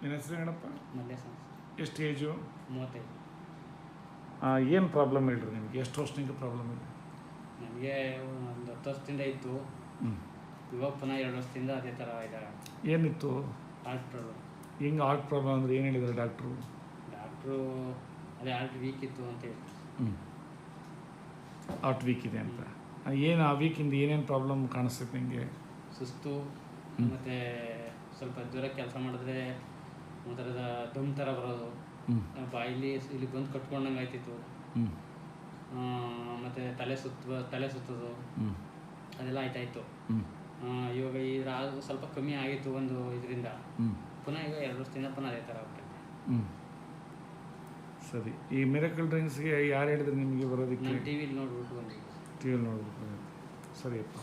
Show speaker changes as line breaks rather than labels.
ನಿನ್ನ ಹೆಸರು ಏನಪ್ಪ?
ಮಲ್ಯ ಸರ್.
ಎಷ್ಟು ಏಜು?
35.
ಏನು ಪ್ರಾಬ್ಲಮ್ ಹೇಳ್ರಿ ನಿಮಗೆ? ಎಷ್ಟು ವರ್ಷದಿಂದ ಪ್ರಾಬ್ಲಮ್ ಇದೆ?
ನನಗೆ ಒಂದು 10 ವರ್ಷದಿಂದ ಇತ್ತು. ಇವಾಗ ಪುನಃ 2 ವರ್ಷದಿಂದ ಅದೇ ಥರ ಇದೆ.
ಏನಿತ್ತು?
Heart problem.
ಹಿಂಗೆ ಹಾರ್ಟ್ ಪ್ರಾಬ್ಲಮ್ ಅಂದರೆ ಏನು ಹೇಳಿದ್ದಾರೆ ಡಾಕ್ಟ್ರು?
ಅದೇ ಹಾರ್ಟ್ ವೀಕ್ ಇತ್ತು ಅಂತ ಹೇಳಿ.
ಹಾರ್ಟ್ ವೀಕ್ ಇದೆ ಅಂತ. ಏನು ಆ ವೀಕಿಂದ ಏನೇನು ಪ್ರಾಬ್ಲಮ್ ಕಾಣಿಸ್ತೈತೆ ನಿಮಗೆ?
ಸುಸ್ತು, ಮತ್ತು ಸ್ವಲ್ಪ ದೂರ ಕೆಲಸ ಮಾಡಿದ್ರೆ ಒಂಥರದ ದಮ್ ಥರ ಬರೋದು, ಬಾಯಲ್ಲಿ ಇಲ್ಲಿ ಬಂದು ಕಟ್ಕೊಂಡಂಗೆ ಆಯ್ತಿತ್ತು, ಮತ್ತು ತಲೆ ಸುತ್ತೋದು ಅದೆಲ್ಲ ಆಯ್ತಾಯಿತ್ತು. ಇವಾಗ ಸ್ವಲ್ಪ ಕಮ್ಮಿ ಆಗಿತ್ತು ಒಂದು ಇದರಿಂದ. ಪುನಃ ಈಗ 2 ವರ್ಷದಿಂದ ಪುನಃ ಅದೇ ಥರ ಆಗ್ತೈತೆ.
ಸರಿ. ಈ ಮಿರಕಲ್ ಡ್ರಿಂಕ್ಸ್ಗೆ ಯಾರು ಹೇಳಿದ್ರು ನಿಮಗೆ ಬರೋದಕ್ಕೆ?
ನಾನು ಟಿ ವಿಲಿ ನೋಡ್ಬಿಟ್ಟು ಬಂದಿದ್ದೆ.
ಟಿ ವಿಲಿ ನೋಡ್ಬಿಟ್ಟು ಸರಿಯಪ್ಪ.